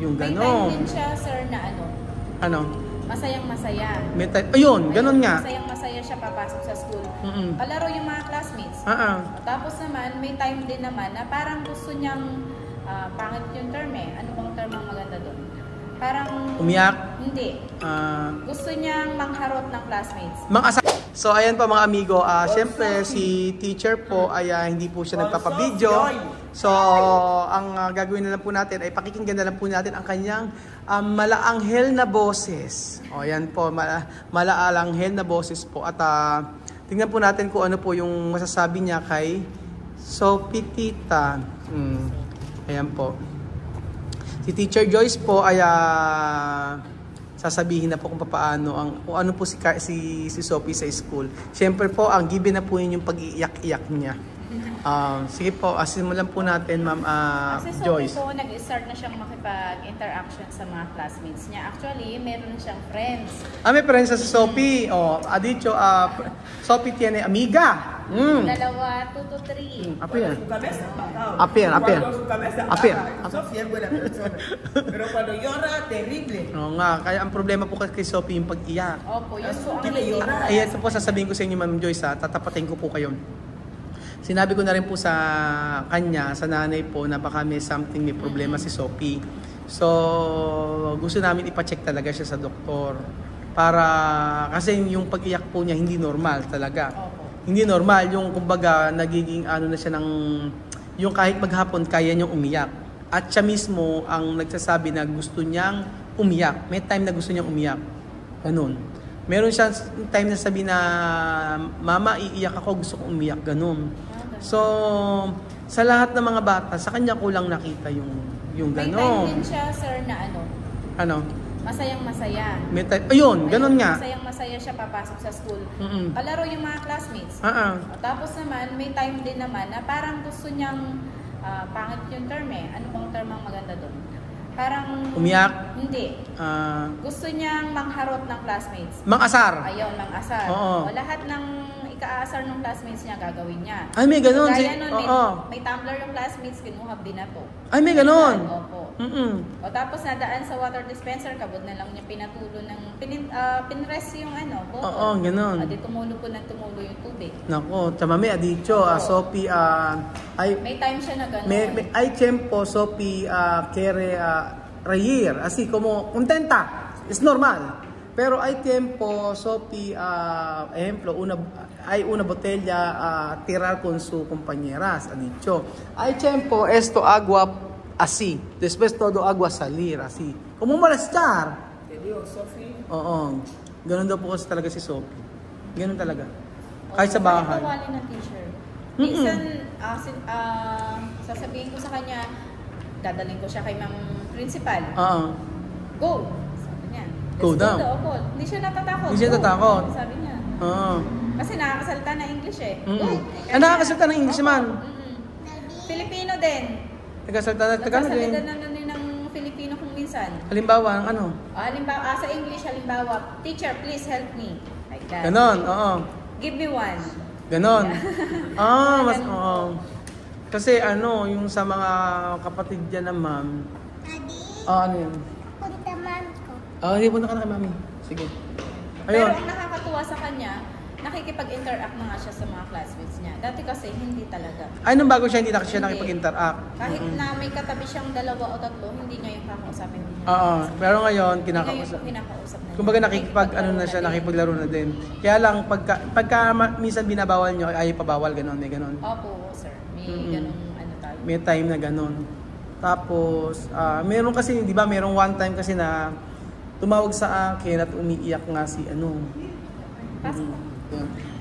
Yung May ganon. time din siya, sir, na Ano? masayang-masaya. May time. Ayun, ganon nga. Masayang-masaya siya papasok sa school. Mm-mm. Kalaro yung mga classmates. Tapos naman, may time din naman na parang gusto niyang, pangit yung term eh. Ano bang term ang maganda doon? Parang... Umiyak? Hindi. Gusto niyang mangharot ng classmates. So ayan po mga amigo, syempre si teacher po ay hindi po siya nagpapabideo. So ang gagawin na lang po natin ay pakikinggan na lang po natin ang kanyang malaanghel na boses. O ayan po, malaalanghel na boses po. At tingnan po natin kung ano po yung masasabi niya kay Sophie Tita. Ayan po. Si Teacher Joyce po ay sasabihin na po kung ano po si Sophie sa school. Siyempre po, ang given na po yun yung pag-iiyak-iyak niya. Sige po, simulan po natin, Ma'am Joyce. Kasi Sophie po, nag-start na siyang makipag-interaction sa mga classmates niya. Actually, meron na siyang friends. May friends sa si Sophie. Dicho, Sophie tiene amiga. Dalawa, 2 to 3. Apir. Sofía es buena persona. Pero cuando llora, terrible. Oo nga, kaya ang problema po kay Sophie yung pag-iyak. Opo, yun po ang Hindi hindi. llora. Ay, ito po sasabihin ko sa inyo, Ma'am Joyce, tatapatin ko po kayo. Sinabi ko na rin po sa kanya, sa nanay po, na baka may problema si Sophie. So, gusto namin ipacheck talaga siya sa doktor. Kasi yung pag-iyak po niya, hindi normal talaga. Opo. Hindi normal, yung kumbaga, nagiging na siya yung kahit maghapon, kaya niyang umiyak. At siya mismo ang nagsasabi na gusto niyang umiyak. May time na gusto niyang umiyak. Ganun. Meron siya time na sabi na, Mama, iiyak ako, gusto kong umiyak. Ganun. So, sa lahat ng mga bata, sa kanya ko lang nakita yung May gano'n. time din siya, sir, na masayang-masaya. May time, ayun, gano'n nga. Masayang-masaya siya papasok sa school. Kalaro yung mga classmates. Tapos naman, may time din naman na parang gusto niyang, pangit yung term eh. Ano bang term ang maganda doon? Parang... Umiyak? Hindi. Gusto niyang mangharot ng classmates. Mang-asar? Ayun, mang-asar. Oo. Lahat ng ika-asar ng classmates niya gagawin niya. Ay, may gano'n. Kaya nun, may tumbler yung classmates, kinuha binato. Ay, may gano'n. Opo. Tapos nadaan sa water dispenser, kabod na lang niya pinatulo ng, pinrest yung bottle. Oo, gano'n. Di tumulo po ng tumulo yung tubig. Nako, tamami, adicho, Sophie, May time siya na gano'n. Hay tiempo, Sophie, quiere reír, así como contenta, es normal. Pero hay tiempo, Sophie, ejemplo, una botella tirar con su compañeras, ha dicho. Hay tiempo, esto agua así, después todo agua salir, así. Como molestar. Te digo, Sophie. Oo, ganun daw po kasi talaga si Sophie. Ganun talaga. Kahit sa bahay. Kawali ng teacher. Minsan, sasabihin ko sa kanya, dadaling ko siya kay Ma'am Principal. Go! Sabi niya. Go daw. Opo. Hindi siya natatakot. Hindi siya natatakot. Sabi niya. Kasi nakakasalita na English eh. Go! Nakakasalita ng English man. Filipino din. Nagkasalita na Tagalog din. Nagkasalita na ng Filipino kung minsan. Halimbawa, Halimbawa, sa English, halimbawa, teacher, please help me. Like that. Ganon, oo. Give me one. Ganon. Kasi yung sa mga kapatid dyan na ma'am. Daddy, Ano yun? punta man ko. Hindi, punta ka na kay mami. Sige. Pero Ayun. ang nakakatuwa sa kanya, nakikipag-interact na nga siya sa mga classmates niya. Dati kasi hindi talaga. Nung bago siya, hindi na siya Hindi. nakipag-interact. Kahit na may katabi siyang 2 o 3, hindi niya yung kakausapin. Pero ngayon, Ngayon kinakausap. po kinakausap na niya. Kumbaga nakikipaglaro na din. Kaya lang, pagka minsan binabawal nyo, ay pabawal, ganon, may ganon. Opo, sir. May ganung tayo. May time na ganon. Tapos, meron kasi, di ba, merong one time kasi na tumawag sa akin at umiiyak nga si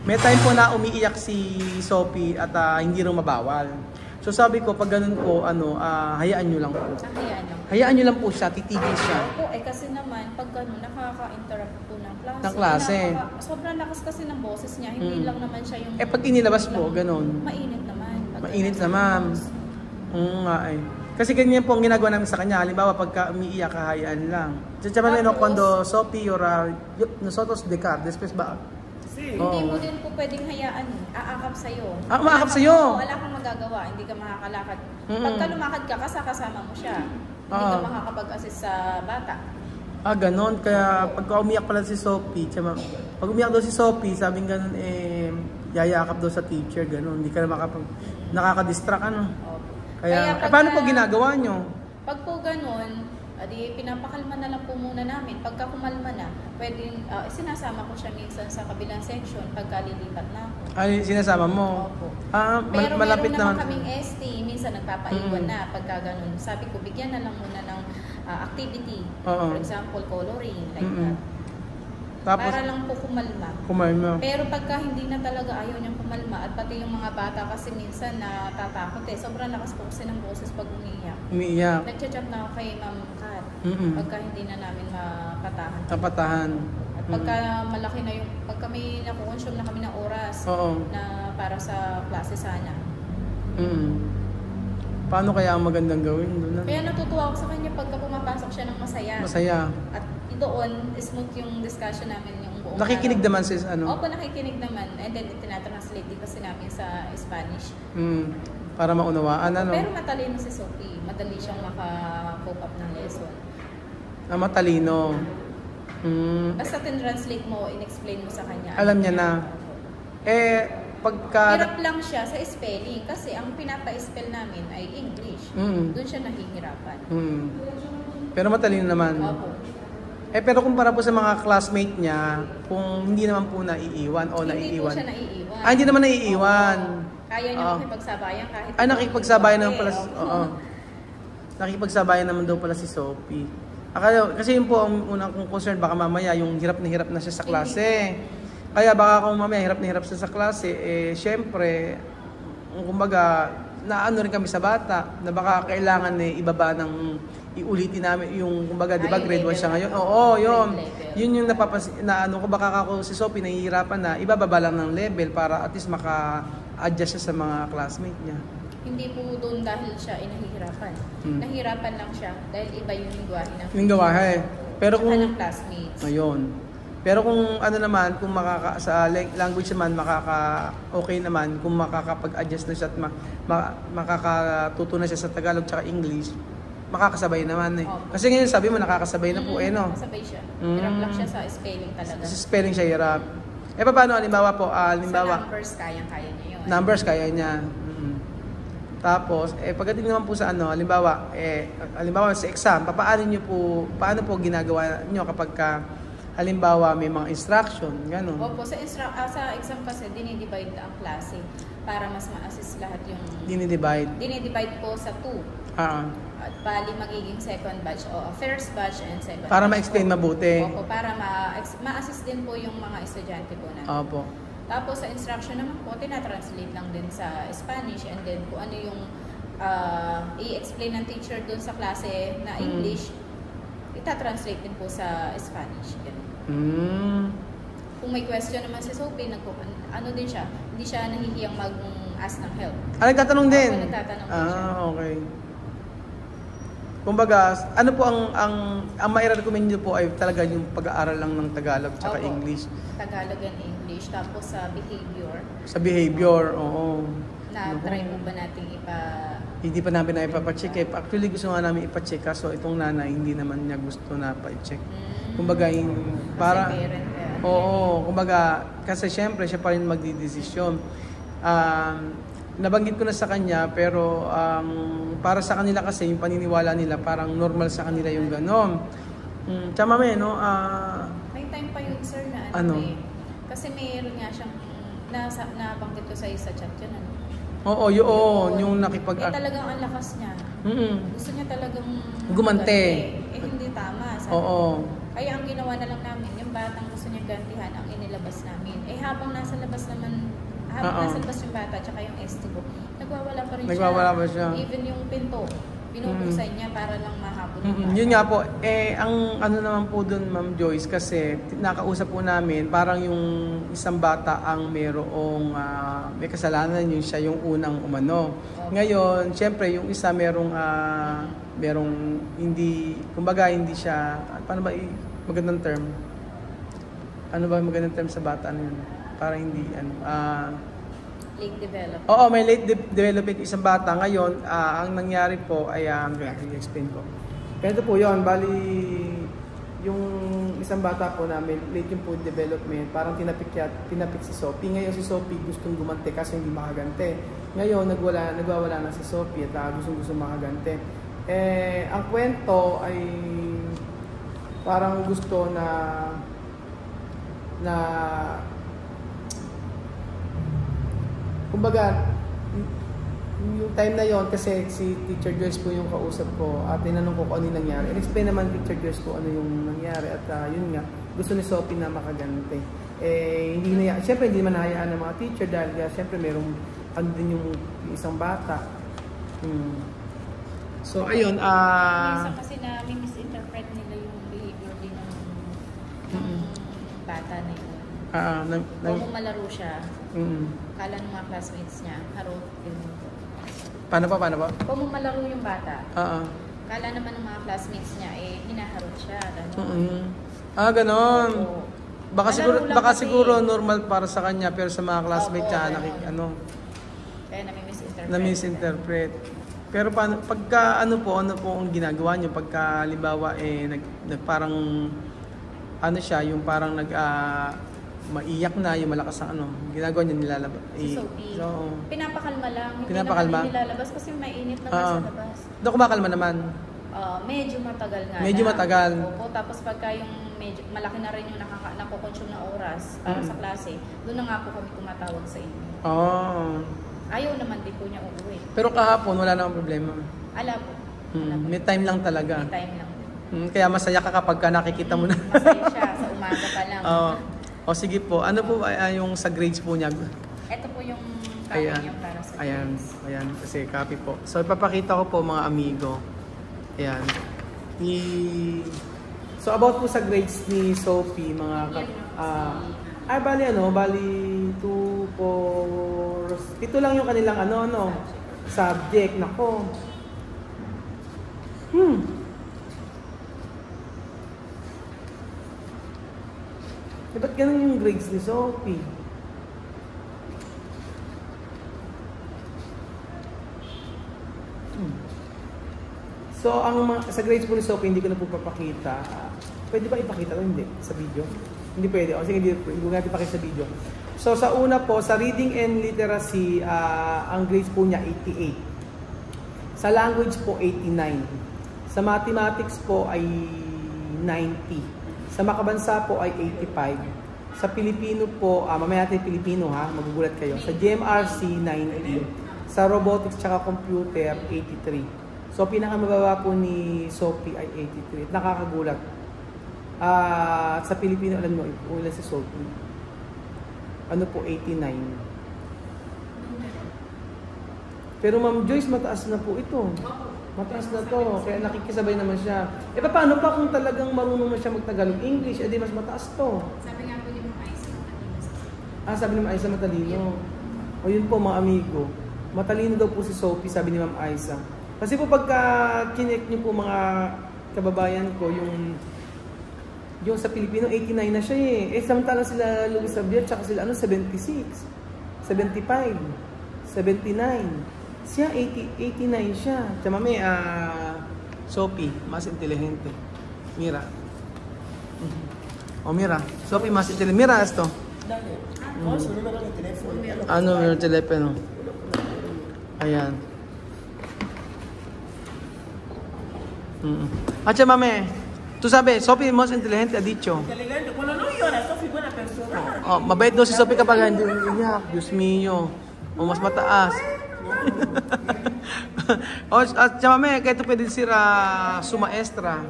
May time po na umiiyak si Sophie at hindi rin mabawal. So sabi ko, pag ganun po, hayaan nyo lang po. Hayaan nyo lang po siya, titigil siya. Opo, kasi naman, pag gano'n, nakaka-interact po ng klase. Ng klase. Sobrang lakas kasi ng boses niya, hindi lang naman siya yung... Pag inilabas po, ganun. Mainit naman. Mainit naman. Nga eh. Kasi ganyan po ang ginagawa namin sa kanya. Halimbawa, pagka umiiyak, hayaan lang. Cuando Sophie llora, nosotros dejar, después ba? Hindi mo din po pwedeng hayaan, aakap sa'yo. Umaakap sa'yo? Wala kang magagawa, hindi ka makakalakad. Pagka lumakad ka, kasama mo siya. Hindi ka makakapag-assist sa bata. Ganon. Kaya pagka umiyak pala si Sophie, pag umiyak daw si Sophie, sabing ganon, yayakap daw sa teacher, ganon. Hindi ka na nakaka-distract, ano. Opo. Kaya paano po ginagawa nyo? Pag po ganon, pinapakalma na lang po muna namin. Pagka kumalma na, pwedeng, sinasama ko siya minsan sa kabilang section pagka lilipat na ako. Ay, sinasama mo? Opo. Malapit Pero meron naman naman kaming ST, minsan nagpapaiwan na pagka ganun. Sabi ko, bigyan na lang muna ng activity. For example, coloring, like that. Tapos, para lang po kumalma. Kumalma. Pero pagka hindi na talaga ayaw niyang kumalma, at pati yung mga bata kasi minsan natatakot sobrang lakas po kasi ng boses pag umiiyak. Umiiyak. Nagchat-chat na ako kay Ma'am Kat. Pagka hindi na namin mapatahan. Napatahan. At pagka malaki na pagka may nakukonsume na kami ng oras na para sa klase sana. Paano kaya ang magandang gawin doon? Kaya natutuwa ako sa kanya pagka pumapasok siya ng masaya. Masaya. At doon, smooth yung discussion namin yung buong Nakikinig naman sis, ano? Opo, nakikinig naman. And then, tinatranslate din kasi namin sa Spanish. Para maunawaan, ano? Pero matalino si Sophie. Madali siyang maka-cope up ng lesson. Matalino. Basta tinranslate mo, in-explain mo sa kanya. Alam niya na. Pagka... Hirap lang siya sa spelling kasi ang pinapa-spell namin ay English. Doon siya nahihirapan. Pero matalino naman. Opo. Pero kumpara po sa mga classmate niya, kung hindi naman po naiiwan o naiiwan. Hindi po siya naiiwan. Hindi naman naiiwan. Kaya niya makipagsabayan kahit... nakikipagsabayan naman pala. Nakikipagsabayan naman daw pala si Sophie. Kasi yun po ang unang kong concern, baka mamaya yung hirap na siya sa klase. Kaya baka kung mamaya hirap na hirap siya sa klase, syempre, kumbaga, naano rin kami sa bata, na baka kailangan ibaba ng iulitin namin yung, kumbaga, di ba, grade 1 siya ngayon? Oo, yun. Yun yung napapansin, na ano ko, baka ako si Sophie nahihirapan na, ibababa lang ng level para at least maka-adjust siya sa mga classmate niya. Hindi po doon dahil siya ay nahihirapan. Nahihirapan lang siya dahil iba yung lingwahe ng lingwahe. Pero kung ng classmates. Ayun. Pero kung ano naman, kung sa language naman okay naman, kung makakapag-adjust na siya at makakatuto na siya sa Tagalog at English, makakasabay naman . Kasi ngayon sabi mo nakakasabay na po no. Nakasabay siya. Hirap lang siya sa spelling talaga. Sa spelling siya hirap. Paano halimbawa po, sa numbers kayang-kaya niya yun. Numbers kaya niya. Tapos, pagdating naman po sa halimbawa sa exam, paano po ginagawa niyo kapag halimbawa may mga instruction, gano'n? Opo, sa exam kasi dinidivide ang klase para mas ma-assist lahat yung... Dinidivide po sa 2. At bali magiging second batch o first batch and second para batch. Ma-explain mabuti. Opo, para ma-assist din po yung mga estudyante po natin. Opo. Tapos sa instruction naman po, tinatranslate lang din sa Spanish and then kung ano yung i-explain ng teacher dun sa klase na English, itatranslate din po sa Spanish. Kung may question naman si Sophie, ano din siya, hindi siya nahihiyang mag-ask ng help. Nagtatanong din? Opo, nagtatanong din siya. Okay. Kumbaga, ano po ang mai-recommend niyo po ay talaga yung pag-aaral lang ng Tagalog at English? Tagalog and English, tapos sa behavior. Sa behavior, oo. Na-try po ba natin Hindi pa namin na ipapacheck. Actually, gusto nga namin ipacheck kaso itong nanay hindi naman niya gusto na pa-check. Kumbaga, para... Kasi parent, kumbaga, kasi syempre siya pa rin magdidesisyon. Nabanggit ko na sa kanya, pero para sa kanila kasi, yung paniniwala nila, parang normal sa kanila yung gano'n. Tsaka no? May time pa yun, sir, na kasi mayroon nga siyang, nabanggit ko sa chat yun, Oo, yun, yung talagang ang lakas niya. Gusto niya talagang gumante. Hindi tama. Kaya ang ginawa na lang namin, yung batang gusto niya gantihan, ang inilabas namin. Habang nasa labas naman, nasa labas yung bata, tsaka yung ST-book, nagwawala pa rin siya. Even yung pinto, binubuksan niya para lang mahabol yung bata. Yun nga po, ang ano naman po dun, Ma'am Joyce, kasi nakausap po namin, parang yung isang bata ang merong may kasalanan, yun siya yung unang umano. Ngayon, syempre, yung isa merong hindi, kumbaga hindi siya, paano ba magandang term? Ano ba magandang term sa bata na yun? Para hindi, late development. Oo, may late development isang bata. Ngayon, ang nangyari po ay, i-explain ko. Ganito po yun, bali yung isang bata po namin, late yung food development, parang tinapik si Sophie. Ngayon si Sophie gustong gumante kasi hindi makagante. Ngayon nagwawala na si Sophie at gusto makagante. Ang kwento ay parang gusto na kumbaga yung time na yon kasi si Teacher Joyce po yung kausap ko at tinanong ko kung ano yung nangyari. In-explain naman Teacher Joyce ko ano yung nangyari at yun nga, gusto ni Sophie na makagante. Siyempre hindi man nahayaan ng mga teacher dahil siyempre merong ano din yung isang bata. So ayun, minsan kasi na misinterpret nila yung behavior din ng bata na yun. Kung malaro siya, kala ng mga classmates niya, harot din. Paano pa? Kung malaro yung bata, kala naman ng mga classmates niya, hinaharot siya. Ganon. Baka siguro normal para sa kanya, pero sa mga classmates niya, kaya na-misinterpret. Pero pagka ano po ang ginagawa niyo? Pagka halimbawa, parang, yung parang maiyak na, yung malakas ang ginagawa niya nilalabas. Si Sophie. So, pinapakalma lang. Pinapakalma? Hindi nilalabas kasi mainit naman sa labas. Doon kumakalma naman? Medyo matagal nga. Medyo matagal? Opo, tapos pagka yung medyo malaki na rin yung nakukonsume na oras para sa klase, doon na nga po kami tumatawag sa inyo. Ayaw naman din po niya uuwi. Pero kahapon, wala namang problema? Ala po. May time lang talaga? May time lang. Kaya masaya ka kapag nakikita mo na. Masaya siya sa umaga pa lang. O sige po, ano po yung sa grades po niya? Ito po yung copy niya para sa grades. Ayan, kasi copy po. So ipapakita ko po mga amigo. Ayan. So about po sa grades ni Sophie, bali 2, 4, 7 lang yung kanilang subject. Nako. Ba't ganun yung grades ni Sophie? So, sa grades po ni Sophie, hindi ko na po papakita. Pwede ba ipakita o hindi sa video? Hindi pwede. O sige, hindi natin ipakita sa video. So, sa una po, sa reading and literacy, ang grades po niya 88. Sa language po, 89. Sa mathematics po ay 90. Sa makabansa po ay 85. Sa Pilipino po, mamaya natin Pilipino magugulat kayo. Sa GMRC, 90. Sa robotics tsaka computer, 83. So, pinakamababa po ni Sophie ay 83. Nakakagulat. Sa Pilipino, alam mo, ulan si Sophie. Ano po, 89. Pero Ma'am Joyce, mataas na po ito. Mataas na to, kaya nakikisabay naman siya. Paano pa kung talagang marunong na siya mag-Tagalog English, edi mas mataas to. Sabi nga po ni Ma'am Aisa, matalino. Sabi ni Ma'am Aisa, matalino. O yun po mga amigo, matalino daw po si Sophie, sabi ni Ma'am Aisa. Kasi po pagka kinek niyo po mga kababayan ko, yung sa Pilipino, 89 na siya samantala sila Luis Xavier, tsaka sila 76, 75, 79. Siya, 89 siya. Tsaka Sophie, mas intelihente. Mira. Mira. Sophie, mas intelihente. Mira, esto. Ano yung telepono? Ayan. Mame, tú sabes, Sophie, más inteligente, ha dicho. Inteligente. Cuando no llora, Sophie, buena persona. Mabait daw si Sophie kapag hindi umiyak. Diyos mio. Mas mataas. Llámame, que tú puedes decir a su maestra.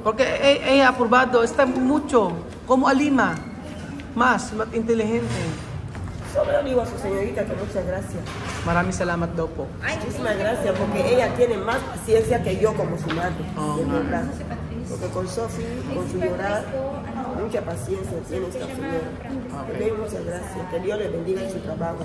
Porque ella aprobado, está mucho, como Alima, más inteligente. Solo le digo a su señorita que muchas gracias. Maraming salamat daw po. Muchísimas gracias, porque ella tiene más paciencia que yo como su madre. De verdad. Porque con Sophie, con su llorar, mucha paciencia tiene esta señora. Le doy muchas gracias. Que Dios le bendiga en su trabajo.